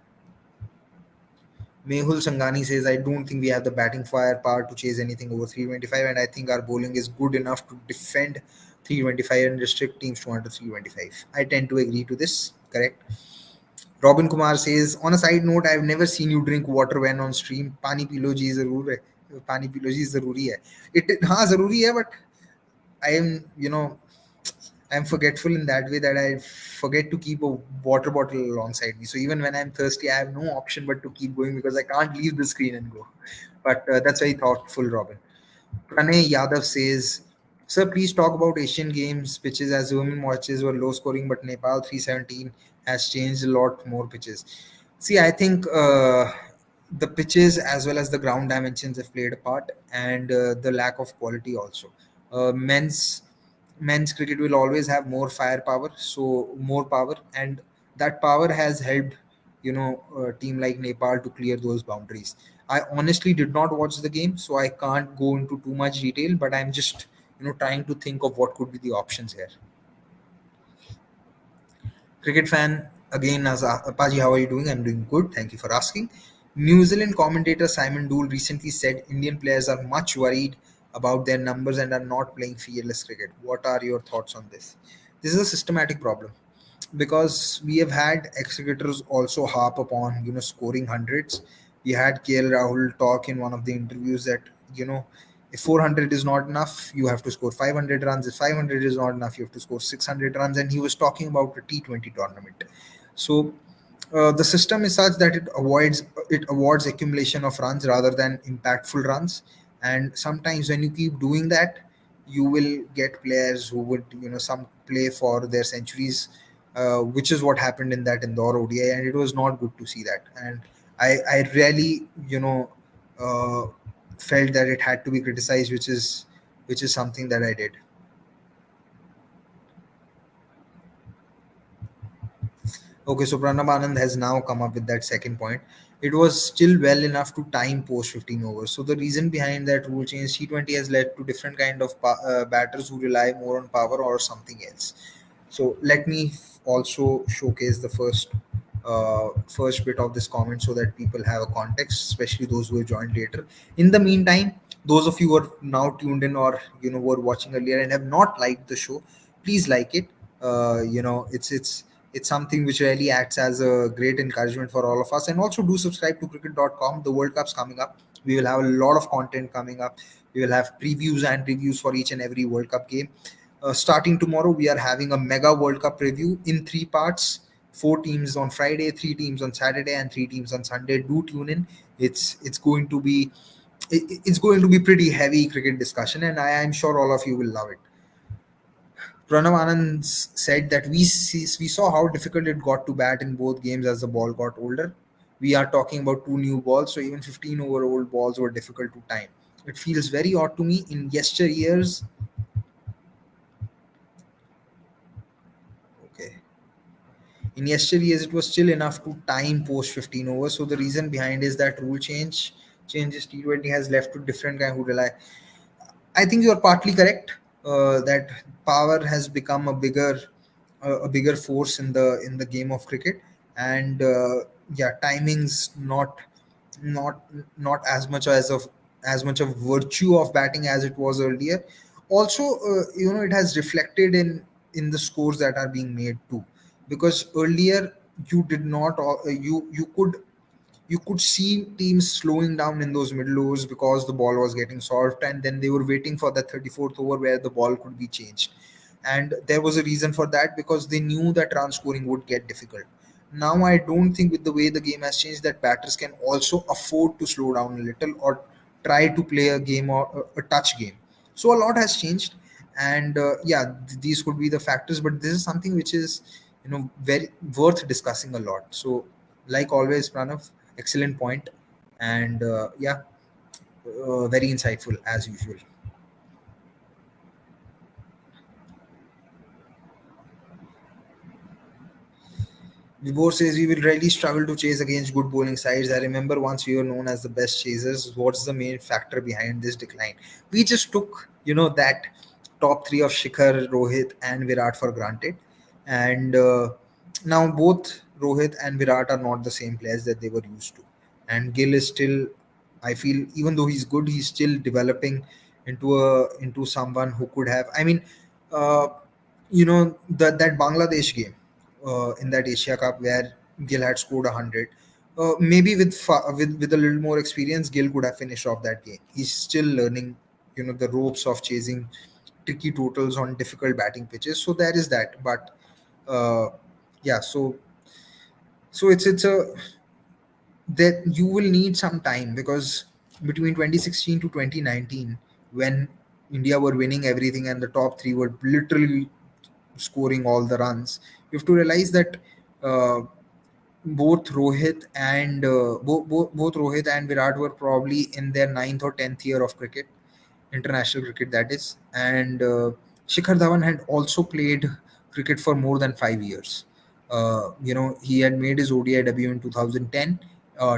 Mehul Sangani says, "I don't think we have the batting firepower to chase anything over 325, and I think our bowling is good enough to defend 325 and restrict teams to under 325. I tend to agree to this, correct? Robin Kumar says, "On a side note, I've never seen you drink water when on stream. Pani pilo ji zarur hai. Pani pilo ji zaruri hai. हाँ जरूरी है, but I am, I'm forgetful in that way that I forget to keep a water bottle alongside me. So even when I'm thirsty, I have no option but to keep going because I can't leave the screen and go." But that's very thoughtful, Robin. Pranay Yadav says, "Sir, please talk about Asian Games pitches as women matches were low scoring, but Nepal 317 has changed a lot more pitches." See, I think the pitches as well as the ground dimensions have played a part, and the lack of quality also. Men's cricket will always have more firepower, so more power, and that power has helped a team like Nepal to clear those boundaries. I honestly did not watch the game, so I can't go into too much detail, but I'm just trying to think of what could be the options here. Cricket fan again, as Apaji, how are you doing? I'm doing good. Thank you for asking. New Zealand commentator Simon Dool recently said Indian players are much worried about their numbers and are not playing fearless cricket. What are your thoughts on this? This is a systematic problem because we have had ex-cricketers also harp upon scoring hundreds. We had KL Rahul talk in one of the interviews that if 400 is not enough, you have to score 500 runs. If 500 is not enough, you have to score 600 runs. And he was talking about a T20 tournament. So the system is such that it awards accumulation of runs rather than impactful runs. And sometimes when you keep doing that, you will get players who would some play for their centuries, which is what happened in that Indore ODI, and it was not good to see that. And I really uh, felt that it had to be criticized, which is something that I did. Okay, so Pranab Anand has now come up with that second point. It was still well enough to time post 15 overs. So the reason behind that rule change, T20 has led to different kind of batters who rely more on power or something else. So let me also showcase the first bit of this comment so that people have a context, especially those who have joined later. In the meantime, those of you who are now tuned in or were watching earlier and have not liked the show, please like it. It's something which really acts as a great encouragement for all of us. And also do subscribe to cricket.com. The World Cup's coming up. We will have a lot of content coming up. We will have previews and reviews for each and every World Cup game. Starting tomorrow, we are having a mega World Cup review in three parts: four teams on Friday, three teams on Saturday, and three teams on Sunday. Do tune in. It's going to be it's going to be pretty heavy cricket discussion, and I am sure all of you will love it. Pranav Anand said that we saw how difficult it got to bat in both games as the ball got older. We are talking about two new balls, so even 15 over old balls were difficult to time. It feels very odd to me. In yesteryears, okay, in yesteryears it was still enough to time post 15 overs. So the reason behind is that rule changes T20 has left to different guy who rely. I think you are partly correct that power has become a bigger force in the game of cricket, and yeah, timing's not not as much of virtue of batting as it was earlier. Also, it has reflected in the scores that are being made too, because earlier you did not you could see teams slowing down in those middle overs because the ball was getting soft, and then they were waiting for the 34th over where the ball could be changed. And there was a reason for that, because they knew that run scoring would get difficult. Now I don't think, with the way the game has changed, that batters can also afford to slow down a little or try to play a game or a touch game. So a lot has changed, and yeah, these could be the factors, but this is something which is very worth discussing a lot. So, like always, Pranav, excellent point, and yeah, very insightful as usual. Vibor says we will really struggle to chase against good bowling sides. I remember once we were known as the best chasers. What's the main factor behind this decline? We just took, that top three of Shikhar, Rohit, and Virat for granted. And now both Rohit and Virat are not the same players that they were used to. And Gill is still, I feel, even though he's good, he's still developing into someone who could have. I mean, uh, that Bangladesh game in that Asia Cup where Gill had scored 100. Maybe with a little more experience, Gill could have finished off that game. He's still learning, the ropes of chasing tricky totals on difficult batting pitches. So there is that. But uh, yeah, so it's a that you will need some time, because between 2016 to 2019, when India were winning everything and the top three were literally scoring all the runs, you have to realize that uh, both Rohit and Virat were probably in their ninth or 10th year of cricket, international cricket, that is. And Shikhar Dhawan had also played cricket for more than 5 years. He had made his ODI debut in 2010,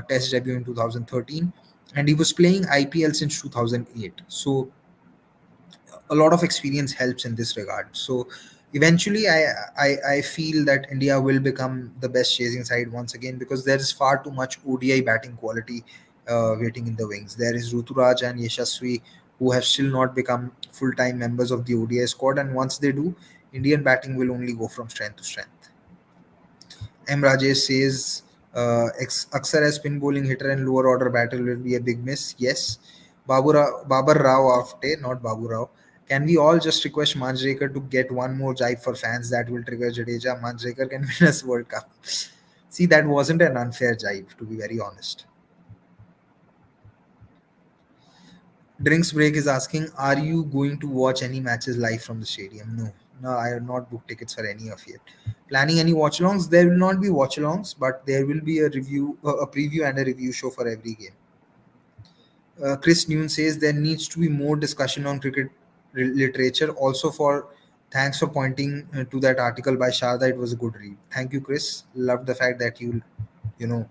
Test debut in 2013, and he was playing IPL since 2008. So a lot of experience helps in this regard. So eventually, I feel that India will become the best chasing side once again, because there is far too much ODI batting quality waiting in the wings. There is Ruturaj and Yashasvi, who have still not become full time members of the ODI squad, and once they do, Indian batting will only go from strength to strength. M. Rajesh says, Aksar as spin bowling hitter and lower order batter will be a big miss. Yes. Babar Rao after, not Babu Rao. Can we all just request Manjrekar to get one more jibe for fans that will trigger Jadeja? Manjrekar can win us World Cup. See, that wasn't an unfair jibe, to be very honest. Drinks Break is asking, are you going to watch any matches live from the stadium? No. No, I have not booked tickets for any of yet. Planning any watch alongs? There will not be watch alongs, but there will be a preview and a review show for every game. Chris Noon says there needs to be more discussion on cricket literature. Also, for thanks for pointing to that article by Sharda. It was a good read. Thank you, Chris. Loved the fact that you know,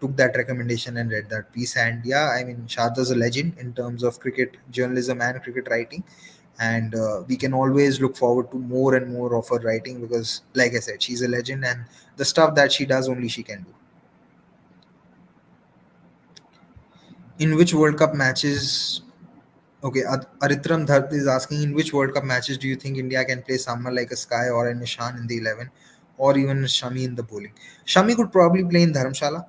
took that recommendation and read that piece. And yeah, I mean, Sharda's a legend in terms of cricket journalism and cricket writing. And we can always look forward to more and more of her writing, because, like I said, she's a legend, and the stuff that she does, only she can do. In which World Cup matches? Okay, Aritram Dharth is asking, in which World Cup matches do you think India can play someone like a Sky or a Nishan in the 11, or even Shami in the bowling? Shami could probably play in Dharamshala.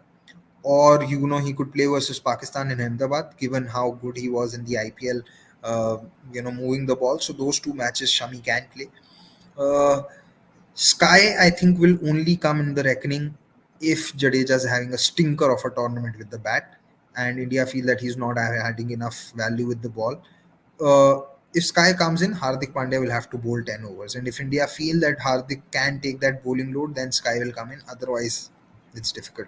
or he could play versus Pakistan in Ahmedabad, given how good he was in the IPL, moving the ball. So those two matches Shami can play. Uh, Sky, I think, will only come in the reckoning if Jadeja is having a stinker of a tournament with the bat, and India feel that he's not adding enough value with the ball. Uh, if Sky comes in, Hardik Pandya will have to bowl 10 overs, and if India feel that Hardik can take that bowling load, then Sky will come in. Otherwise, it's difficult.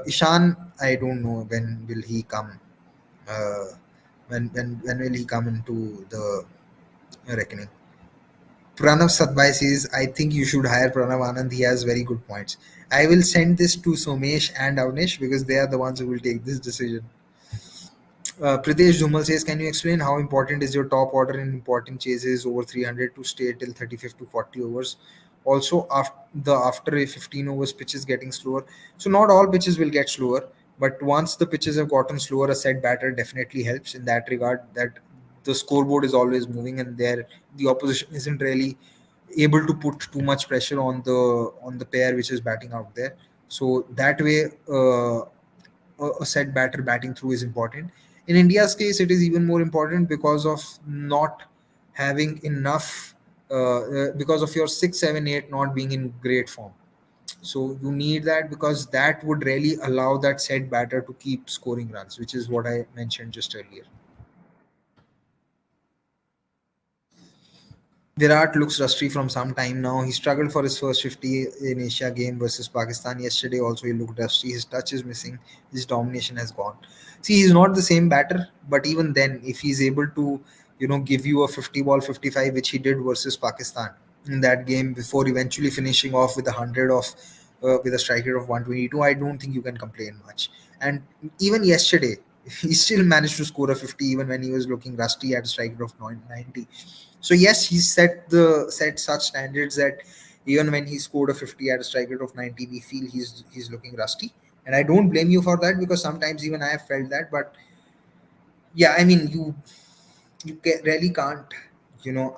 Ishan, I don't know when will he come. Uh, when will he come into the reckoning? Pranav Sadbhai says, I think you should hire Pranav Anand. He has very good points. I will send this to Somesh and Avnish because they are the ones who will take this decision. Pritesh Dhumal says, can you explain how important is your top order in important chases over 300 to stay till 35 to 40 overs? Also, after a 15 overs pitch is getting slower. So, not all pitches will get slower, but once the pitches have gotten slower, a set batter definitely helps in that regard. That the scoreboard is always moving, and there the opposition isn't really able to put too much pressure on the pair which is batting out there. So that way, a set batter batting through is important. In India's case, it is even more important because of not having enough, because of your 6, 7, 8 not being in great form. So you need that because that would really allow that set batter to keep scoring runs, which is what I mentioned just earlier. Virat looks rusty from some time now. He struggled for his first 50 in Asia game versus Pakistan. Yesterday also he looked rusty. His touch is missing. His domination has gone. See, he's not the same batter, but even then, if he's able to, give you a 50 ball 55, which he did versus Pakistan in that game before eventually finishing off with a 100 of with a strike rate of 122, I don't think you can complain much. And even yesterday, he still managed to score a 50 even when he was looking rusty at a strike rate of 90. So yes, he set such standards that even when he scored a 50 at a strike rate of 90, we feel he's looking rusty. And I don't blame you for that because sometimes even I have felt that. But yeah, I mean, really can't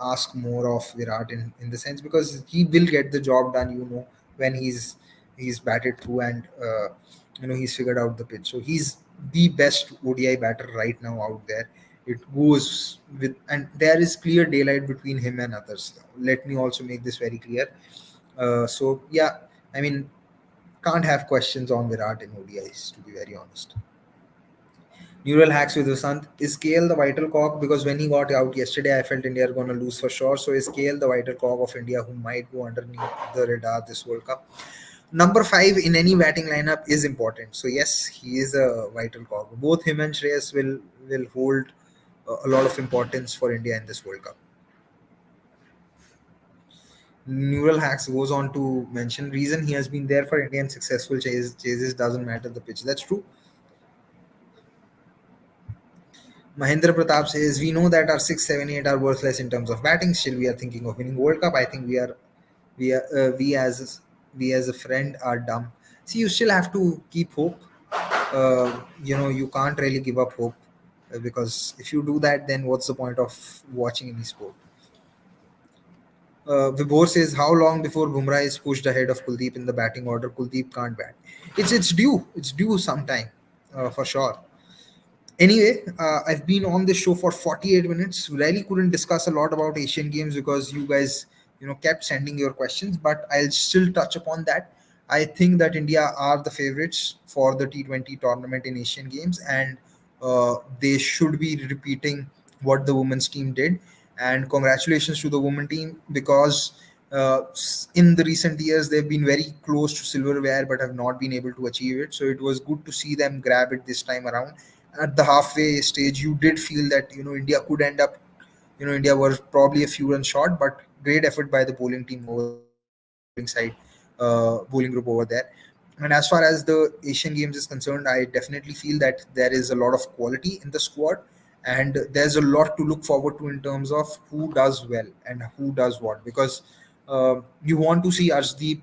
ask more of Virat in the sense because he will get the job done when he's batted through and he's figured out the pitch. So he's the best ODI batter right now out there. It goes with, and there is clear daylight between him and others. Let me also make this very clear. So yeah, I mean, can't have questions on Virat in ODIs, to be very honest. Neural hacks with Vasant. Is KL the vital cog? Because when he got out yesterday, I felt India are going to lose for sure. So is KL the vital cog of India who might go underneath the radar this World Cup? Number five in any batting lineup is important. So yes, he is a vital cog. Both him and Shreyas will hold a lot of importance for India in this World Cup. Neural hacks goes on to mention reason he has been there for Indian successful chases doesn't matter the pitch. That's true. Mahendra Pratap says, we know that our 6, 7, 8 are worthless in terms of batting. Still, we are thinking of winning World Cup. I think we are, we as a friend are dumb. See, you still have to keep hope. You can't really give up hope because if you do that, then what's the point of watching any sport? Vibhor says, how long before Bumrah is pushed ahead of Kuldeep in the batting order? Kuldeep can't bat. It's due. It's due sometime, for sure. Anyway, I've been on this show for 48 minutes. Really couldn't discuss a lot about Asian Games because you guys, kept sending your questions, but I'll still touch upon that. I think that India are the favorites for the T20 tournament in Asian Games, and they should be repeating what the women's team did. And congratulations to the women team because in the recent years they've been very close to silverware but have not been able to achieve it. So it was good to see them grab it this time around. At the halfway stage you did feel that India could end up, India was probably a few runs short, but great effort by the bowling team over there, bowling side, bowling group over there. And as far as the Asian Games is concerned, I definitely feel that there is a lot of quality in the squad, and there's a lot to look forward to in terms of who does well and who does what. Because you want to see Arshdeep,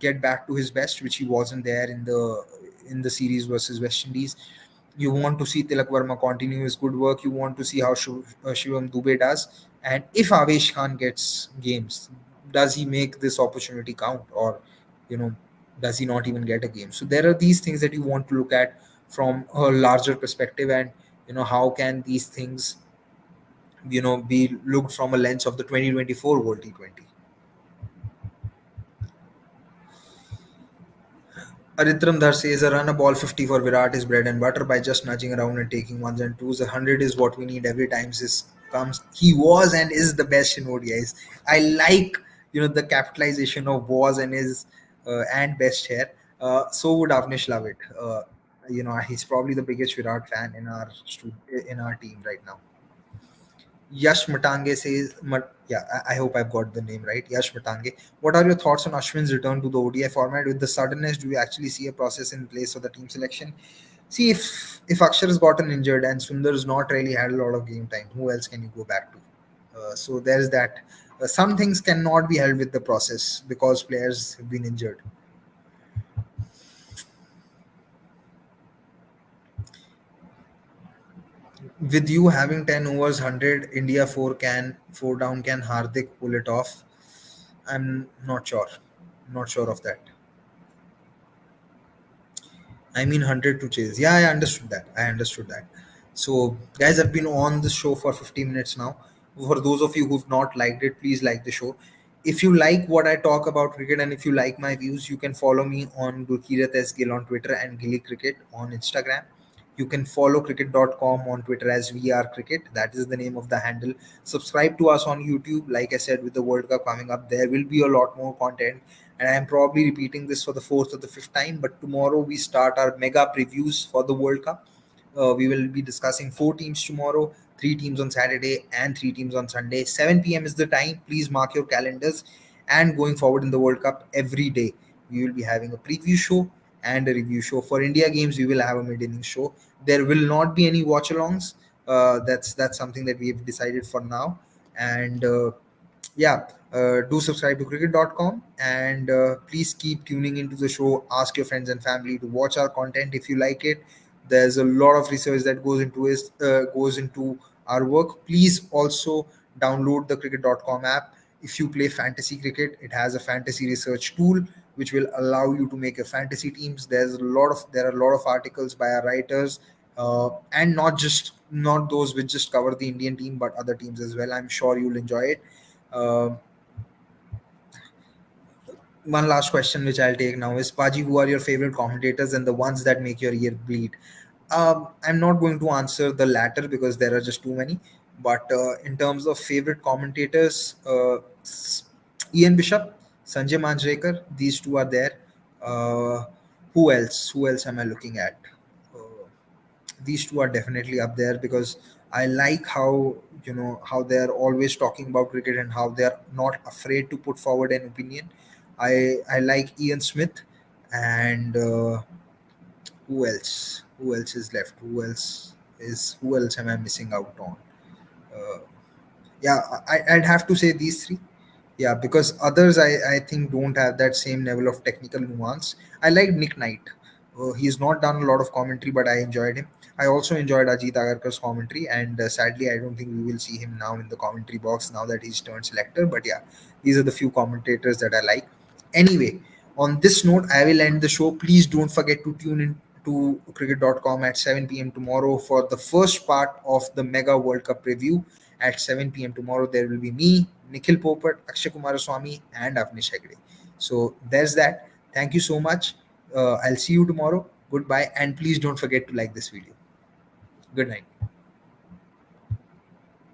get back to his best, which he wasn't there in the series versus West Indies. You want to see Tilak Verma continue his good work. You want to see how Shivam Dubey does. And if Avesh Khan gets games, does he make this opportunity count? Or, you know, Does he not even get a game? So there are these things that you want to look at from a larger perspective, and how can these things be looked from a lens of the 2024 World T20. Aritram Dhar says a run a ball 50 for Virat is bread and butter by just nudging around and taking ones and twos. 100 is what we need every time this comes. He was and is the best in ODIs. I like the capitalization of was and is and best here. So would Avnish love it. He's probably the biggest Virat fan in our team right now. Yash Matange says, yeah, I hope I've got the name right. Yash Matange. What are your thoughts on Ashwin's return to the ODI format? With the suddenness, do you actually see a process in place for the team selection? See, if Akshar has gotten injured and Sundar's not really had a lot of game time, who else can you go back to? So there's that. Some things cannot be held with the process because players have been injured. With you having 10 overs, 100, India 4 down, can Hardik pull it off? I'm not sure. Not sure of that. I mean, 100 to chase. Yeah, I understood that. I understood that. So, guys, I've been on the show for 15 minutes now. For those of you who've not liked it, please like the show. If you like what I talk about cricket and if you like my views, you can follow me on Gurkirat S. Gill on Twitter and GillyCricket on Instagram. You can follow cricket.com on Twitter as We Are Cricket. That is the name of the handle. Subscribe to us on YouTube. Like I said, with the World Cup coming up, there will be a lot more content. And I'm probably repeating this for the fourth or the fifth time. But tomorrow we start our mega previews for the World Cup. We will be discussing 4 teams tomorrow, 3 teams on Saturday, and 3 teams on Sunday. 7 p.m. is the time. Please mark your calendars. And going forward in the World Cup, every day we will be having a preview show and a review show. For India games, we will have a mid-inning show. There will not be any watch-alongs. That's something that we have decided for now. And yeah, do subscribe to cricket.com, and please keep tuning into the show. Ask your friends and family to watch our content if you like it. There's a lot of research that goes into our work. Please also download the cricket.com app. If you play fantasy cricket, it has a fantasy research tool which will allow you to make your fantasy teams. There are a lot of articles by our writers, and not those which just cover the Indian team but other teams as well. I'm sure you'll enjoy it. uh, One last question, which I'll take now, is Paji, who are your favorite commentators and the ones that make your ear bleed? I'm not going to answer the latter because there are just too many. But in terms of favorite commentators, Ian Bishop, Sanjay Manjrekar, these two are there. Uh, who else? Who else am I looking at? Uh, these two are definitely up there because I like how they're always talking about cricket and how they're not afraid to put forward an opinion. I like Ian Smith, and who else is left? Who else am I missing out on? Uh, yeah, I'd have to say these three. Yeah, because others I think don't have that same level of technical nuance. I like Nick Knight. He's not done a lot of commentary, but I enjoyed him. I also enjoyed Ajit Agarkar's commentary, and sadly, I don't think we will see him now in the commentary box now that he's turned selector. But yeah, these are the few commentators that I like. Anyway, on this note, I will end the show. Please don't forget to tune in to cricket.com at 7 p.m. tomorrow for the first part of the Mega World Cup review. At 7 p.m. tomorrow, there will be me, Nikhil Popat, Akshay Kumaraswamy, and Avnish Hegde. So there's that. Thank you so much. I'll see you tomorrow. Goodbye. And please don't forget to like this video. Good night.